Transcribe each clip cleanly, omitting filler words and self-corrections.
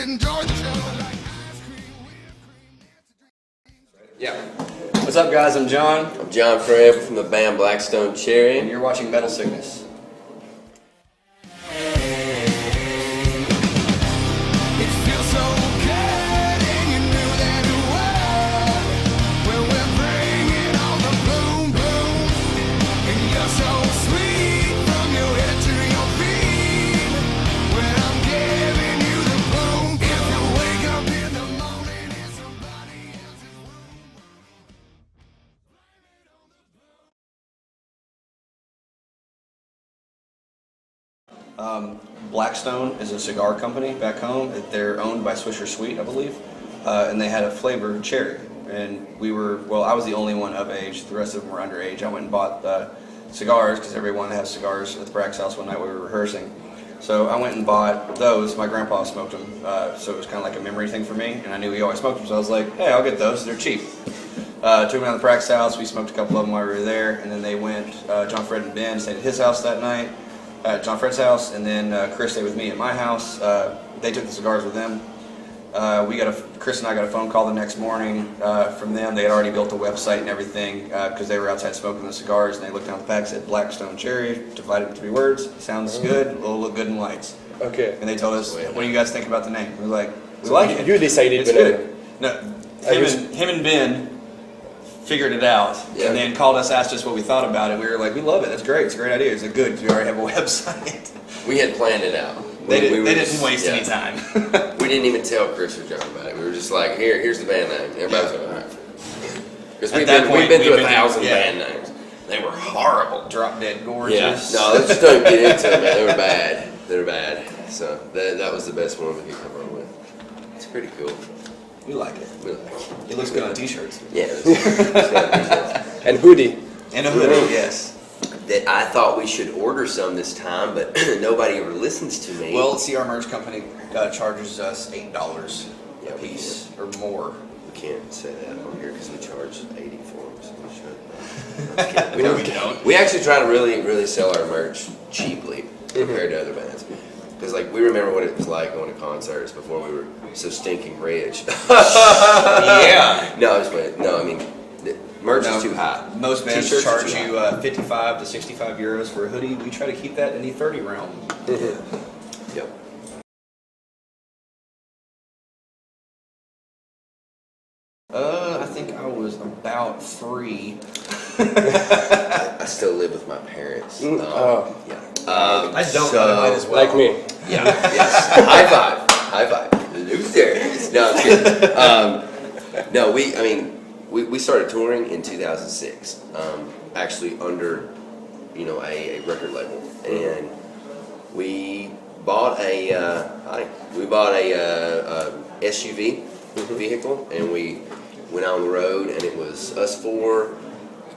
enjoy the show. Yeah. What's up, guys? I'm John. I'm John Forever from the band Blackstone Cherry. And you're watching Metal Sickness. Blackstone is a cigar company back home. They're owned by Swisher Sweet, I believe, and they had a flavor cherry. And I was the only one of age. The rest of them were underage. I went and bought cigars because everyone has cigars at the Brack's house one night we were rehearsing. So I went and bought those. My grandpa smoked them, so it was kind of like a memory thing for me. And I knew he always smoked them, so I was like, hey, I'll get those. They're cheap. Took them down to the Brack's house. We smoked a couple of them while we were there, and then they went. John, Fred, and Ben stayed at his house that night. At John Fred's house, and then Chris stayed with me at my house. They took the cigars with them. Chris and I got a phone call the next morning from them. They had already built a website and everything because they were outside smoking the cigars, and they looked down the pack, said Blackstone Cherry, divided into 3 words. Sounds good. It'll look good in lights. Okay. And they told us, what do you guys think about the name? We were like, we like it. You decided it's good. No, him and Ben figured it out, and then called us, asked us what we thought about it. We were like, we love it. That's great. It's a great idea. It's good because we already have a website. We had planned it out. They didn't waste any time. We didn't even tell Chris or John about it. We were just like, here's the band name. Everybody was like, all right. Because we've been through 1,000 band names. They were horrible. Drop Dead Gorgeous. Yeah. No, let's just don't get into them, man. They were bad. They were bad. So that was the best one we could come up with. It's pretty cool. We like it. We like it. It looks good on t-shirts. Yeah. And hoodie. And a hoodie, yes. That I thought we should order some this time, but nobody ever listens to me. Well, see, our merch company charges us $8 a piece or more. We can't say that on here because we charge 80 for them. So we should. We don't. We actually try to really, really sell our merch cheaply compared to other bands. Because we remember what it was like going to concerts before we were so stinking rich. Yeah. No, I was playing. No, I mean, merch is too high. Most bands charge you 55 to 65 euros for a hoodie. We try to keep that in the 30 realm. Yep. I think I was about 3. I still live with my parents. Yeah. I don't know, might as well. Like me. Yeah. Yes. High five. High five. Losers. No, I'm kidding. No, we started touring in 2006. Actually under, a record label, and we bought a SUV vehicle, and we went on the road, and it was us 4,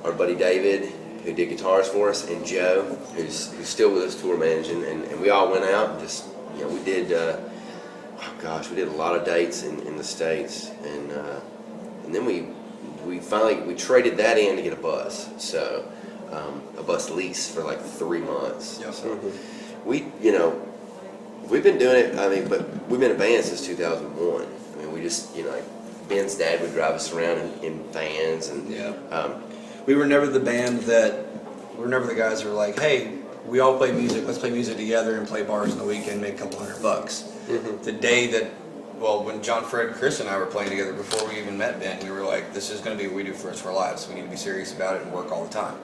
our buddy David, who did guitars for us, and Joe, who's still with us tour managing, and we all went out and just, we did, we did a lot of dates in the States, and then we finally traded that in to get a bus, so a bus lease for 3 months. Yep. So we've been doing it, but we've been a band since 2001. We just, Ben's dad would drive us around in vans, and we were never the band that, we were never the guys that were like, hey, we all play music, let's play music together and play bars on the weekend, make a couple $100. The day that, when John, Fred, Chris, and I were playing together before we even met Ben, we were like, this is going to be what we do for the rest of our lives. We need to be serious about it and work all the time.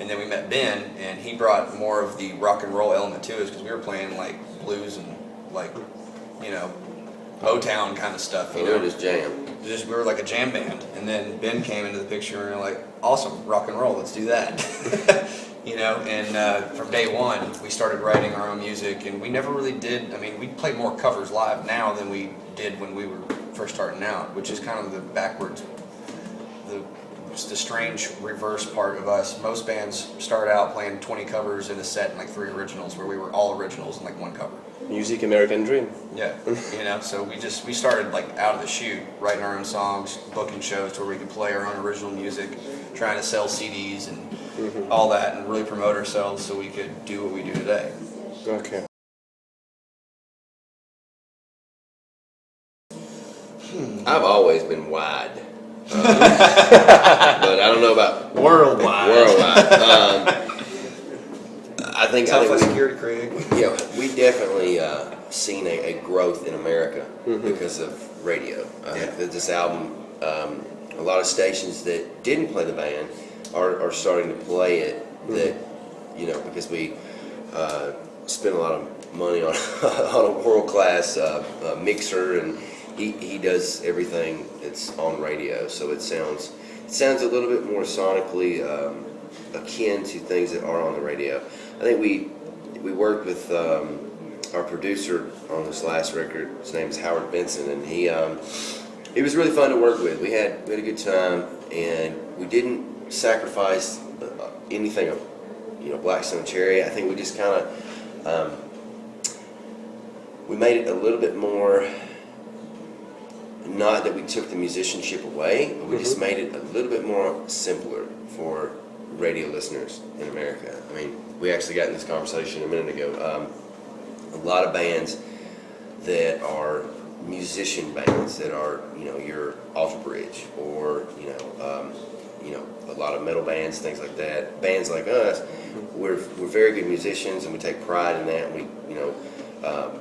And then we met Ben, and he brought more of the rock and roll element to us because we were playing blues and Motown kind of stuff. We were just jam. We were like a jam band, and then Ben came into the picture, and we were like, awesome, rock and roll, let's do that. And from day one, we started writing our own music, and we never really did, we play more covers live now than we did when we were first starting out, which is kind of the backwards, the strange reverse part of us. Most bands start out playing 20 covers in a set and 3 originals, where we were all originals and 1 cover. Music American dream. Yeah, so we started out of the chute, writing our own songs, booking shows to where we could play our own original music, trying to sell CDs and all that, and really promote ourselves so we could do what we do today. Okay. I've always been wide. But I don't know about Worldwide. I think Tough as we, security, Craig. we definitely seen a growth in America because of radio. I think that this album, a lot of stations that didn't play the band are starting to play it. That because we spent a lot of money on on a world class mixer, and he does everything that's on radio, so it sounds a little bit more sonically akin to things that are on the radio. I think we worked with our producer on this last record. His name is Howard Benson, and he was really fun to work with. We had a good time, and we didn't sacrifice anything of Blackstone Cherry. I think we just kind of we made it a little bit more. Not that we took the musicianship away, but we just made it a little bit more simpler for radio listeners in America. I mean, we actually got in this conversation a minute ago. A lot of bands that are musician bands that are, your Alter Bridge, or a lot of metal bands, things like that. Bands like us, we're very good musicians, and we take pride in that. And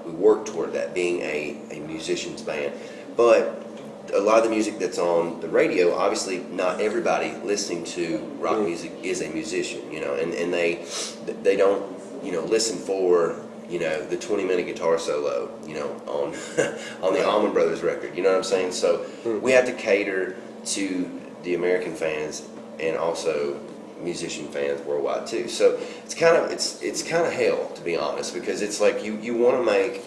we work toward that, being a musician's band. But a lot of the music that's on the radio, obviously not everybody listening to rock music is a musician, and they don't, listen for, the 20-minute guitar solo, on on the Allman Brothers record, you know what I'm saying? So we have to cater to the American fans and also musician fans worldwide too. So it's kind of hell, to be honest, because it's like you want to make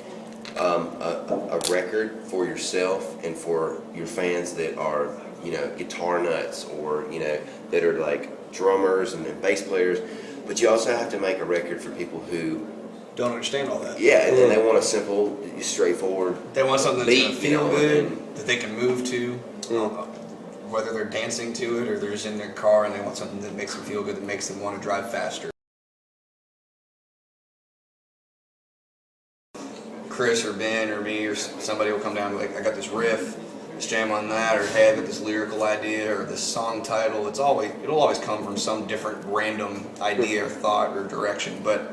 a record for yourself and for your fans that are guitar nuts, or that are like drummers and bass players, but you also have to make a record for people who Don't understand all that. and they want a simple, straightforward. They want something that's going to beat, feel good, and that they can move to, whether they're dancing to it or they're just in their car and they want something that makes them feel good, that makes them want to drive faster. Chris or Ben or me or somebody will come down and be like, I got this riff, let's jam on that, or hey, I got this lyrical idea or this song title. It'll always come from some different random idea or thought or direction, but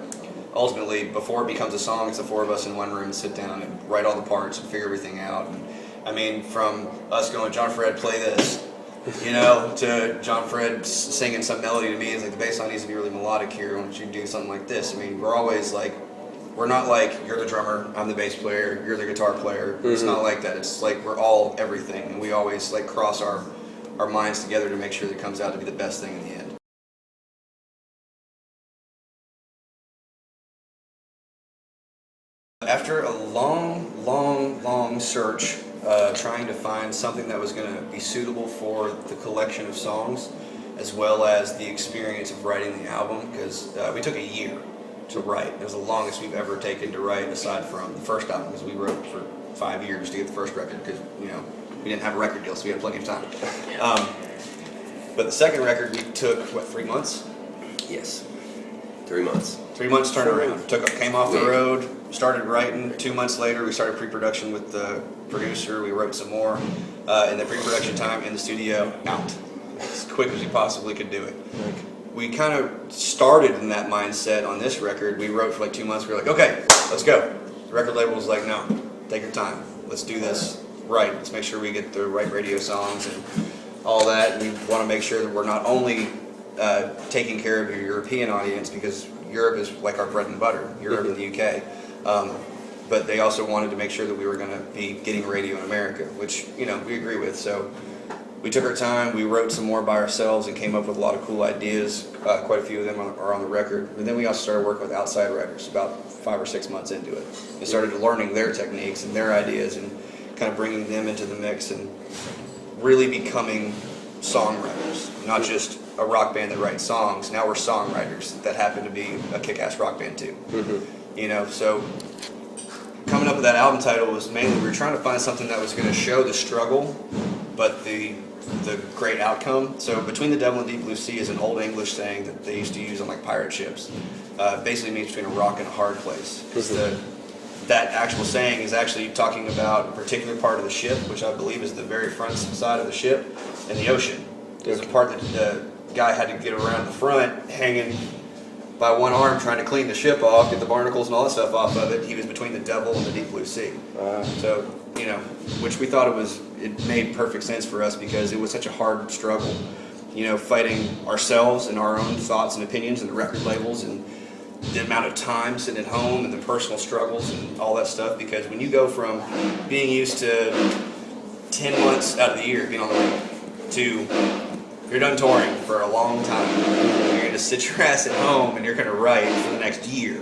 ultimately, before it becomes a song, it's the four of us in one room and sit down and write all the parts and figure everything out. And I mean, from us going, John Fred, play this, to John Fred singing some melody to me, it's like, the bass line needs to be really melodic here, why don't you do something like this? I mean, we're always like, we're not like, you're the drummer, I'm the bass player, you're the guitar player. It's not like that. It's like we're all everything, and we always like cross our minds together to make sure that it comes out to be the best thing in the end. After a long search, trying to find something that was going to be suitable for the collection of songs, as well as the experience of writing the album, because we took a year to write. It was the longest we've ever taken to write, aside from the first album, because we wrote for 5 years to get the first record, because we didn't have a record deal, so we had plenty of time. But the second record we took 3 months? yes, 3 months. 3 months turnaround. Came off the road, started writing. 2 months later, we started pre-production with the producer. We wrote some more. In the pre-production time in the studio, out as quick as we possibly could do it. We kind of started in that mindset on this record. We wrote for like 2 months. We were like, okay, let's go. The record label was like, no, take your time. Let's do this right. Let's make sure we get the right radio songs and all that. We want to make sure that we're not only taking care of your European audience, because Europe is like our bread and butter, Europe and the UK. But they also wanted to make sure that we were going to be getting radio in America, which, we agree with. So we took our time, we wrote some more by ourselves and came up with a lot of cool ideas. Quite a few of them are on the record. And then we also started working with outside writers about 5 or 6 months into it. And started learning their techniques and their ideas and kind of bringing them into the mix and really becoming songwriters, not just a rock band that writes songs. Now we're songwriters that happen to be a kick-ass rock band too. So coming up with that album title was mainly, we were trying to find something that was going to show the struggle, but the great outcome. So Between the Devil and Deep Blue Sea is an old English saying that they used to use on like pirate ships. Basically means between a rock and a hard place. Because that actual saying is actually talking about a particular part of the ship, which I believe is the very front side of the ship, and the ocean. There's a part that the guy had to get around the front, hanging by one arm, trying to clean the ship off, get the barnacles and all that stuff off of it. He was between the devil and the deep blue sea. So, which we thought it made perfect sense for us because it was such a hard struggle, fighting ourselves and our own thoughts and opinions and the record labels and the amount of time sitting at home and the personal struggles and all that stuff. Because when you go from being used to 10 months out of the year being on the road to you're done touring for a long time, you're going to sit your ass at home and you're going to write for the next year.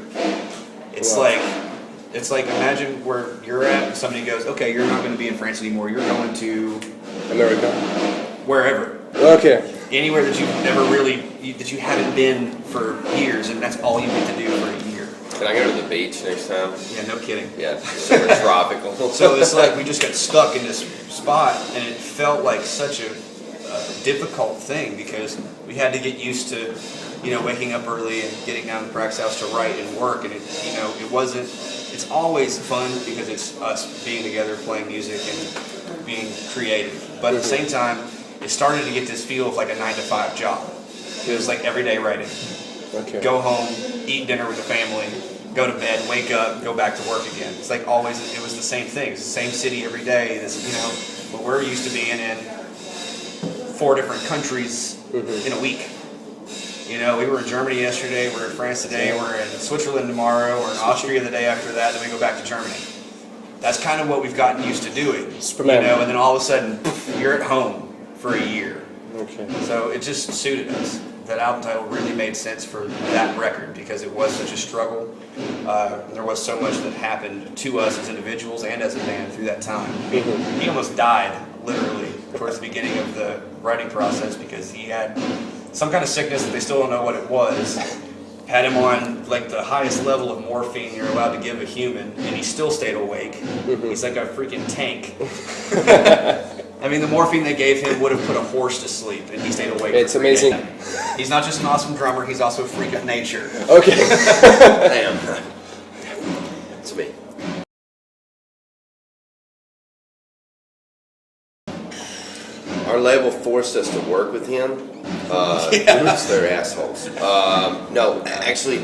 It's like imagine where you're at and somebody goes, okay, you're not going to be in France anymore, you're going to America. Wherever. Okay. Anywhere that you've never that you haven't been for years, and that's all you get to do for a year. Can I go to the beach next time? Yeah, no kidding. Yeah, somewhere tropical. So it's like we just got stuck in this spot, and it felt like such a difficult thing because we had to get used to, waking up early and getting down to the practice house to write and work, and it wasn't. It's always fun because it's us being together, playing music, and being creative. But at the same time, it started to get this feel of like a 9-to-5 job. It was like everyday writing. Okay. Go home, eat dinner with the family, go to bed, wake up, go back to work again. It's like always, it was the same thing. It's the same city every day. But we're used to being in 4 different countries in a week. We were in Germany yesterday, we're in France today, we're in Switzerland tomorrow, we're in Austria the day after that, then we go back to Germany. That's kind of what we've gotten used to doing. Superman. And then all of a sudden, you're at home for a year. Okay. So it just suited us. That album title really made sense for that record because it was such a struggle. There was so much that happened to us as individuals and as a band through that time. He almost died, literally, towards the beginning of the writing process because he had some kind of sickness that they still don't know what it was. Had him on like the highest level of morphine you're allowed to give a human, and he still stayed awake. He's like a freaking tank. I mean, the morphine they gave him would have put a horse to sleep, and he stayed awake. It's amazing. He's not just an awesome drummer; he's also a freak of nature. Okay. Damn. It's me. Our label forced us to work with him. Because they're assholes. No, actually,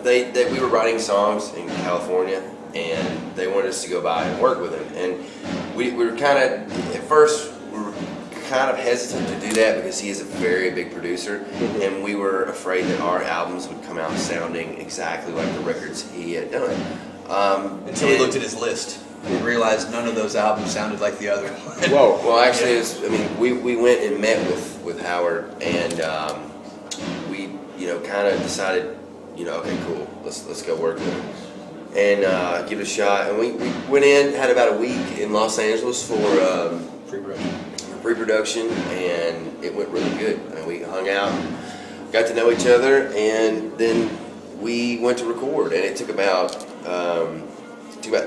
we were writing songs in California, and they wanted us to go by and work with him. And we were kind of, at first, we were kind of hesitant to do that because he is a very big producer, and we were afraid that our albums would come out sounding exactly like the records he had done. Until we looked at his list. We realized none of those albums sounded like the other one. Whoa! Well, actually, we went and met with Howard, and we kind of decided, okay, cool, let's go work with him and give it a shot. And we went in, had about a week in Los Angeles for pre-production, and it went really good. And we hung out, got to know each other, and then we went to record, and it took about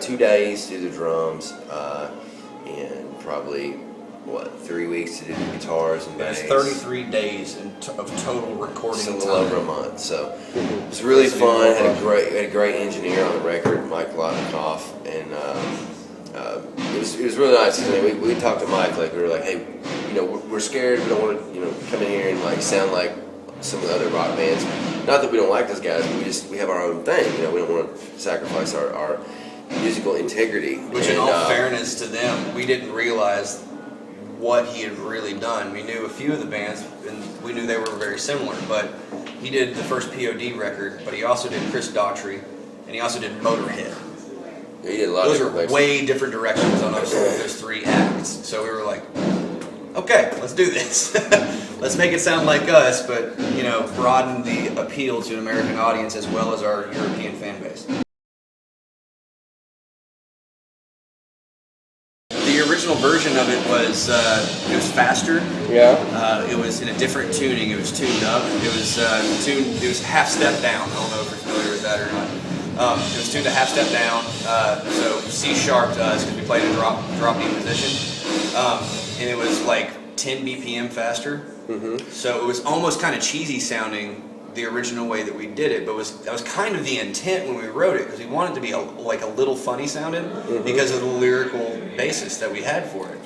2 days to do the drums, and probably 3 weeks to do the guitars and bass. It was 33 days of total recording It's a time. little over a month, so it was really fun. Had a great engineer on the record, Mike Lotnikoff, and it was really nice. We talked to Mike, like we were like, hey, we're scared. We don't want to come in here and like sound like some of the other rock bands. Not that we don't like those guys, but we have our own thing. We don't want to sacrifice our musical integrity. Which, in all fairness to them, we didn't realize what he had really done. We knew a few of the bands, and we knew they were very similar, but he did the first POD record, but he also did Chris Daughtry, and he also did Motorhead. Yeah, he did a lot Those of are different way different directions on those 3 acts. So we were like, okay, let's do this. Let's make it sound like us, but broaden the appeal to an American audience as well as our European fan base. The original version of it was faster. Yeah. It was in a different tuning. It was tuned up. It was It was half step down. I don't know if you're familiar with that or not. It was tuned a half step down. So C sharp to us because we played a drop D position, and it was like 10 BPM faster. So it was almost kind of cheesy sounding, the original way that we did it, but that was kind of the intent when we wrote it, because we wanted it to be like a little funny sounding because of the lyrical basis that we had for it.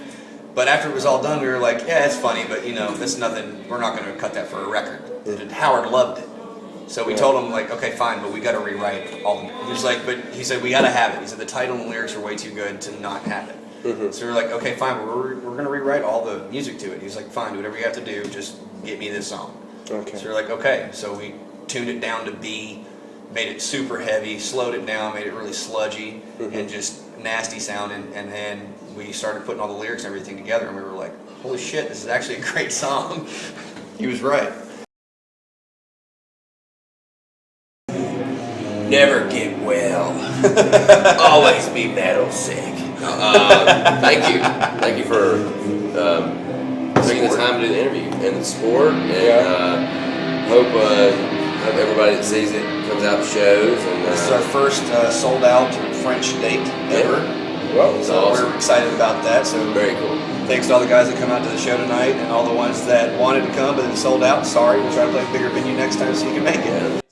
But after it was all done, we were like, yeah, it's funny, but that's nothing. We're not going to cut that for a record. And Howard loved it. So we told him, like, okay, fine, but we got to rewrite all the. He was like, but he said, we got to have it. He said, the title and the lyrics are way too good to not have it. So we were like, okay, fine, but we're going to rewrite all the music to it. He was like, fine, do whatever you have to do, just get me this song. Okay. So we were like, okay. So we tuned it down to B, made it super heavy, slowed it down, made it really sludgy and just nasty sounding, and then we started putting all the lyrics and everything together, and we were like, holy shit, this is actually a great song. He was right. Never get well. Always be metal sick. Thank you for taking the time to do the interview and the support. And hope everybody that sees it comes out to shows. And This is our first sold out French date ever. Well, So awesome. we're excited about that. So Very cool. thanks to all the guys that come out to the show tonight, and all the ones that wanted to come but then sold out. Sorry, we'll try to play a bigger venue next time so you can make it.